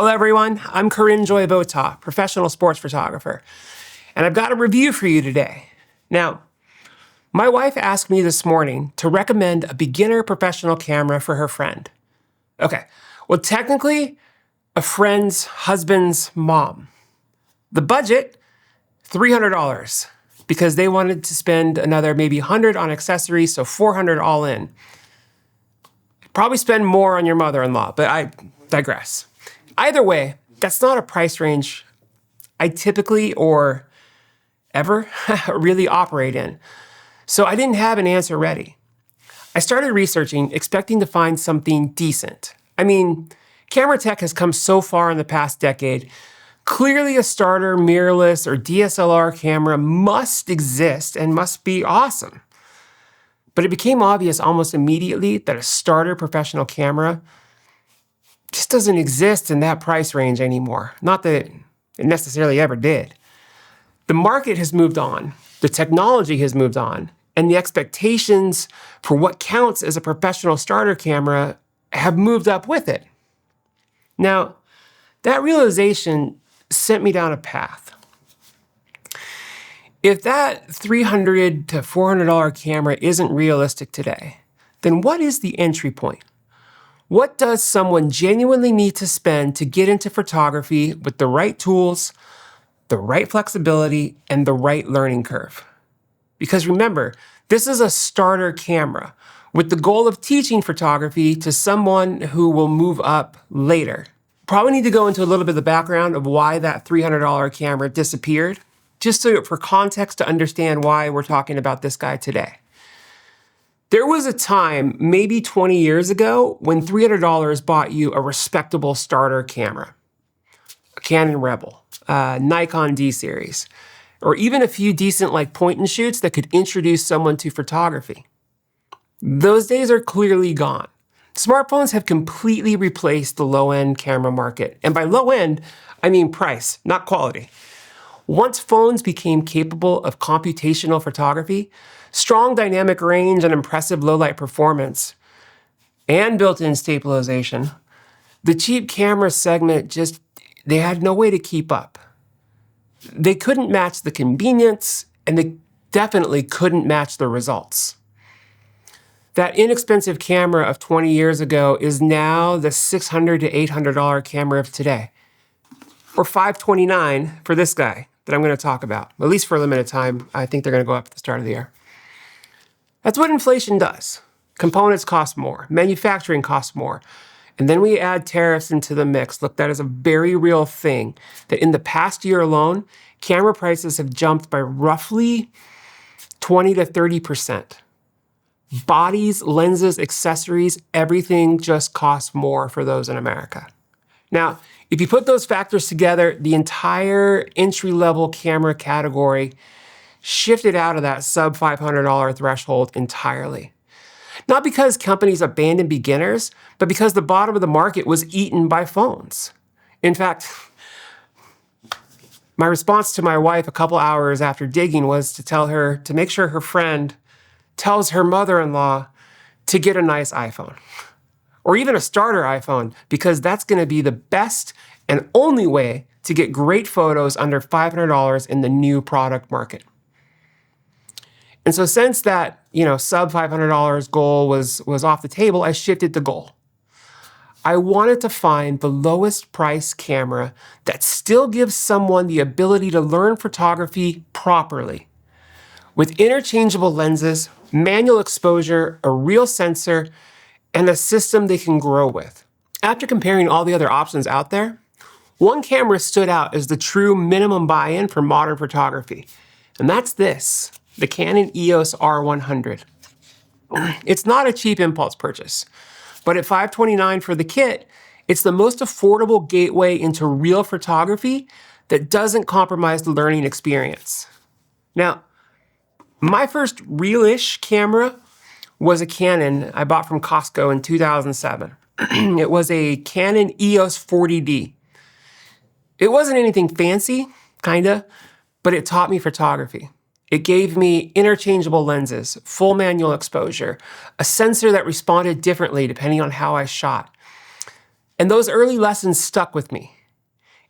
Hello everyone, I'm Corinne Joy Vota, professional sports photographer, and I've got a review for you today. Now, my wife asked me this morning to recommend a beginner professional camera for her friend. Okay, well technically, a friend's husband's mom. The budget, $300, because they wanted to spend another maybe $100 on accessories, so $400 all in. Probably spend more on your mother-in-law, but I digress. Either way, that's not a price range I typically or ever really operate in. So I didn't have an answer ready. I started researching, expecting to find something decent. I mean, camera tech has come so far in the past decade. Clearly a starter, mirrorless, or DSLR camera must exist and must be awesome. But it became obvious almost immediately that a starter professional camera just doesn't exist in that price range anymore. Not that it necessarily ever did. The market has moved on, the technology has moved on, and the expectations for what counts as a professional starter camera have moved up with it. Now, that realization sent me down a path. If that $300 to $400 camera isn't realistic today, then what is the entry point? What does someone genuinely need to spend to get into photography with the right tools, the right flexibility, and the right learning curve? Because remember, this is a starter camera with the goal of teaching photography to someone who will move up later. Probably need to go into a little bit of the background of why that $300 camera disappeared, just so for context to understand why we're talking about this guy today. There was a time, maybe 20 years ago, when $300 bought you a respectable starter camera. A Canon Rebel, a Nikon D series, or even a few decent point and shoots that could introduce someone to photography. Those days are clearly gone. Smartphones have completely replaced the low-end camera market. And by low-end, I mean price, not quality. Once phones became capable of computational photography, strong dynamic range and impressive low-light performance, and built-in stabilization, the cheap camera segment they had no way to keep up. They couldn't match the convenience, and they definitely couldn't match the results. That inexpensive camera of 20 years ago is now the $600 to $800 camera of today, or $529 for this guy that I'm going to talk about, at least for a limited time. I think they're going to go up at the start of the year. That's what inflation does. Components cost more, manufacturing costs more, and then we add tariffs into the mix. Look, that is a very real thing, that in the past year alone, camera prices have jumped by roughly 20 to 30%. Bodies, lenses, accessories, everything just costs more for those in America. Now, if you put those factors together, the entire entry-level camera category shifted out of that sub $500 threshold entirely. Not because companies abandoned beginners, but because the bottom of the market was eaten by phones. In fact, my response to my wife a couple hours after digging was to tell her to make sure her friend tells her mother-in-law to get a nice iPhone, or even a starter iPhone, because that's going to be the best and only way to get great photos under $500 in the new product market. And so since that, sub $500 goal was off the table, I shifted the goal. I wanted to find the lowest price camera that still gives someone the ability to learn photography properly, with interchangeable lenses, manual exposure, a real sensor, and a system they can grow with. After comparing all the other options out there, one camera stood out as the true minimum buy-in for modern photography, and that's this, the Canon EOS R100. It's not a cheap impulse purchase, but at $529 for the kit, it's the most affordable gateway into real photography that doesn't compromise the learning experience. Now, my first real-ish camera was a Canon I bought from Costco in 2007. It was a Canon EOS 40D. It wasn't anything fancy, kinda, but it taught me photography. It gave me interchangeable lenses, full manual exposure, a sensor that responded differently depending on how I shot. And those early lessons stuck with me.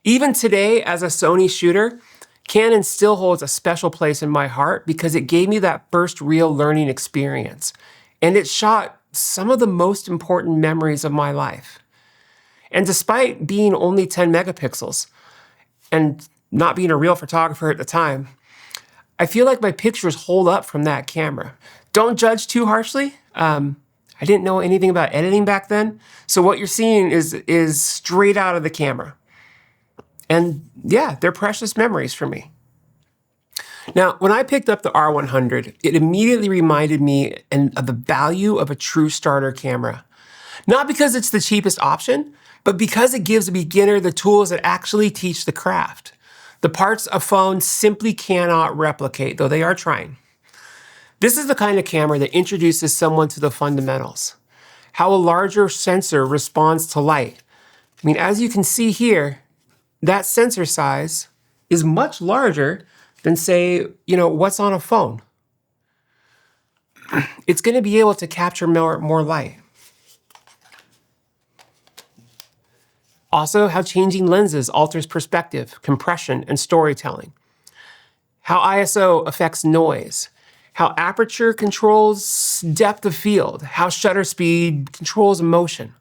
Even today, as a Sony shooter, Canon still holds a special place in my heart because it gave me that first real learning experience. And it shot some of the most important memories of my life. And despite being only 10 megapixels and not being a real photographer at the time, I feel like my pictures hold up from that camera. Don't judge too harshly. I didn't know anything about editing back then. So what you're seeing is straight out of the camera. And yeah, they're precious memories for me. Now, when I picked up the R100, it immediately reminded me of the value of a true starter camera. Not because it's the cheapest option, but because it gives a beginner the tools that actually teach the craft. The parts a phone simply cannot replicate, though they are trying. This is the kind of camera that introduces someone to the fundamentals. How a larger sensor responds to light. I mean, as you can see here, that sensor size is much larger than, say, what's on a phone. It's going to be able to capture more light. Also, how changing lenses alters perspective, compression, and storytelling. How ISO affects noise. How aperture controls depth of field. How shutter speed controls motion.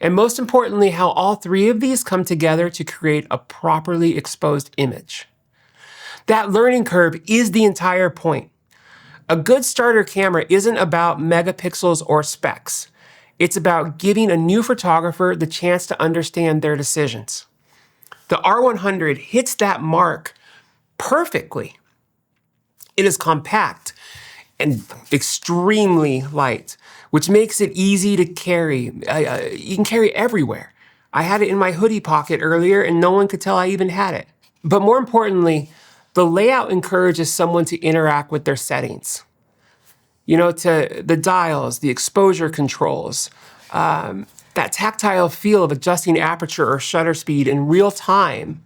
And most importantly, how all three of these come together to create a properly exposed image. That learning curve is the entire point. A good starter camera isn't about megapixels or specs. It's about giving a new photographer the chance to understand their decisions. The R100 hits that mark perfectly. It is compact and extremely light, which makes it easy to carry. You can carry everywhere. I had it in my hoodie pocket earlier and no one could tell I even had it. But more importantly, the layout encourages someone to interact with their settings. To the dials, the exposure controls, that tactile feel of adjusting aperture or shutter speed in real time.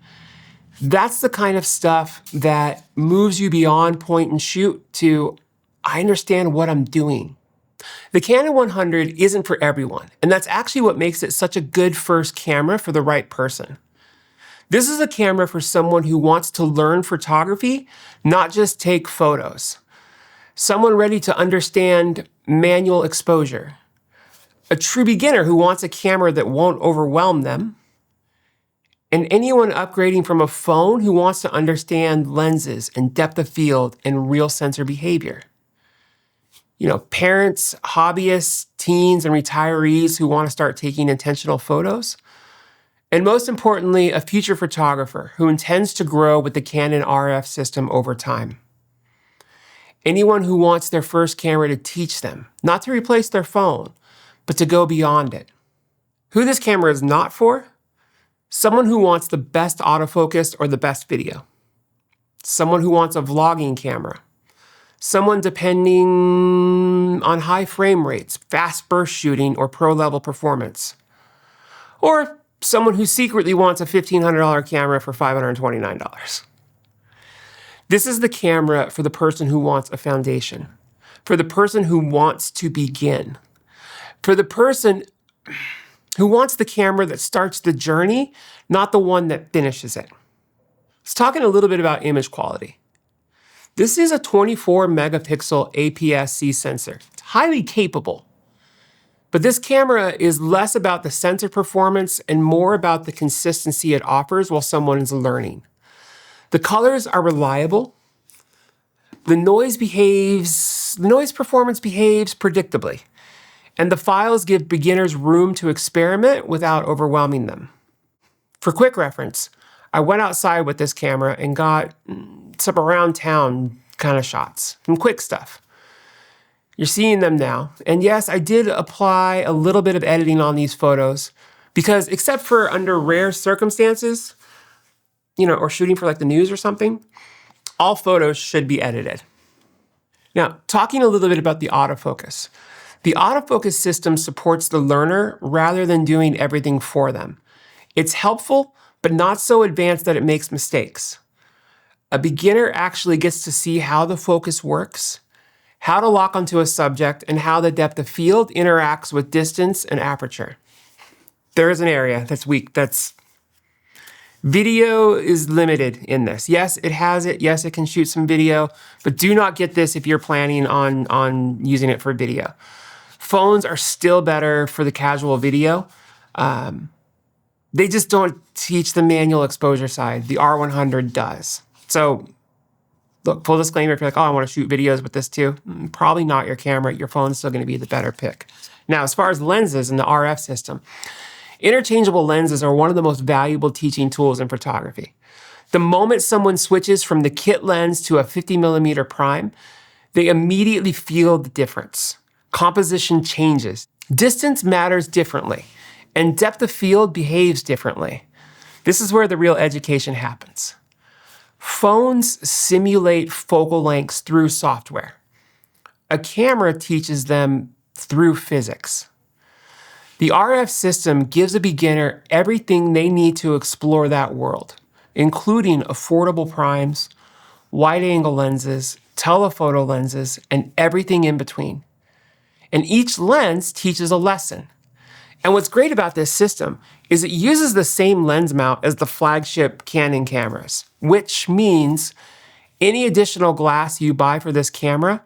That's the kind of stuff that moves you beyond point and shoot to, I understand what I'm doing. The Canon 100 isn't for everyone, and that's actually what makes it such a good first camera for the right person. This is a camera for someone who wants to learn photography, not just take photos. Someone ready to understand manual exposure. A true beginner who wants a camera that won't overwhelm them. And anyone upgrading from a phone who wants to understand lenses and depth of field and real sensor behavior. Parents, hobbyists, teens, and retirees who want to start taking intentional photos. And most importantly, a future photographer who intends to grow with the Canon RF system over time. Anyone who wants their first camera to teach them, not to replace their phone, but to go beyond it. Who this camera is not for? Someone who wants the best autofocus or the best video. Someone who wants a vlogging camera. Someone depending on high frame rates, fast burst shooting, or pro-level performance. Or someone who secretly wants a $1,500 camera for $529. This is the camera for the person who wants a foundation, for the person who wants to begin, for the person who wants the camera that starts the journey, not the one that finishes it. Let's talk a little bit about image quality. This is a 24 megapixel APS-C sensor. It's highly capable. But this camera is less about the sensor performance and more about the consistency it offers while someone is learning. The colors are reliable. The noise performance behaves predictably. And the files give beginners room to experiment without overwhelming them. For quick reference, I went outside with this camera and got some around town kind of shots, some quick stuff. You're seeing them now. And yes, I did apply a little bit of editing on these photos because except for under rare circumstances, or shooting for like the news or something, all photos should be edited. Now, talking a little bit about the autofocus. The autofocus system supports the learner rather than doing everything for them. It's helpful, but not so advanced that it makes mistakes. A beginner actually gets to see how the focus works, how to lock onto a subject, and how the depth of field interacts with distance and aperture. there is an area that's weak. Video is limited in this. Yes, it has it. Yes, it can shoot some video, but do not get this if you're planning on using it for video. Phones are still better for the casual video. They just don't teach the manual exposure side. The R100 does. So look, full disclaimer, if you're like, oh, I want to shoot videos with this too, probably not your camera. Your phone's still going to be the better pick. Now, as far as lenses and the RF system, interchangeable lenses are one of the most valuable teaching tools in photography. The moment someone switches from the kit lens to a 50mm prime, they immediately feel the difference. Composition changes. Distance matters differently, and depth of field behaves differently. This is where the real education happens. Phones simulate focal lengths through software. A camera teaches them through physics. The RF system gives a beginner everything they need to explore that world, including affordable primes, wide-angle lenses, telephoto lenses, and everything in between. And each lens teaches a lesson. And what's great about this system is it uses the same lens mount as the flagship Canon cameras, which means any additional glass you buy for this camera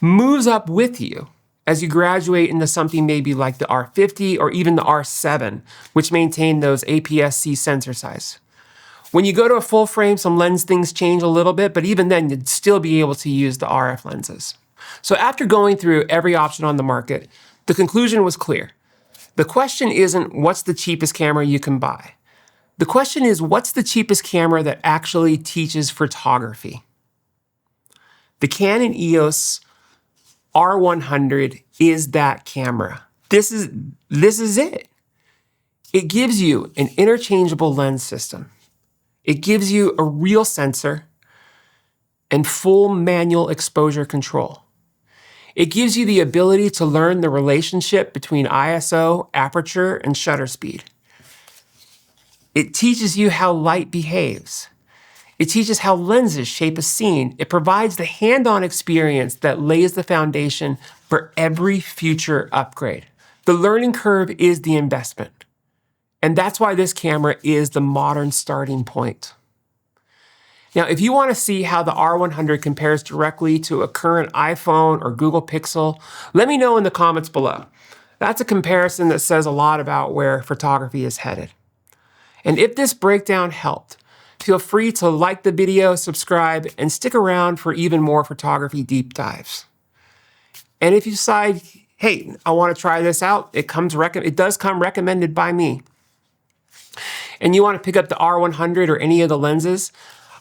moves up with you as you graduate into something maybe like the R50 or even the R7, which maintain those APS-C sensor size. When you go to a full frame, some lens things change a little bit, but even then you'd still be able to use the RF lenses. So after going through every option on the market, the conclusion was clear. The question isn't what's the cheapest camera you can buy. The question is what's the cheapest camera that actually teaches photography? The Canon EOS R100 is that camera. This is it. It gives you an interchangeable lens system. It gives you a real sensor and full manual exposure control. It gives you the ability to learn the relationship between ISO, aperture, and shutter speed. It teaches you how light behaves. It teaches how lenses shape a scene. It provides the hand-on experience that lays the foundation for every future upgrade. The learning curve is the investment. And that's why this camera is the modern starting point. Now, if you want to see how the R100 compares directly to a current iPhone or Google Pixel, let me know in the comments below. That's a comparison that says a lot about where photography is headed. And if this breakdown helped, feel free to like the video, subscribe, and stick around for even more photography deep dives. And if you decide, hey, I want to try this out, it does come recommended by me, and you want to pick up the R100 or any of the lenses,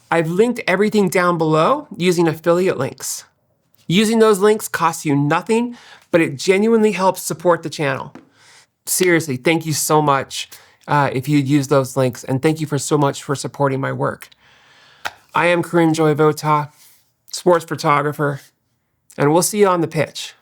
I've linked everything down below using affiliate links. Using those links costs you nothing, but it genuinely helps support the channel. Seriously, thank you so much if you'd use those links, and thank you so much for supporting my work. I am Karim Joy Vota, sports photographer, and we'll see you on the pitch.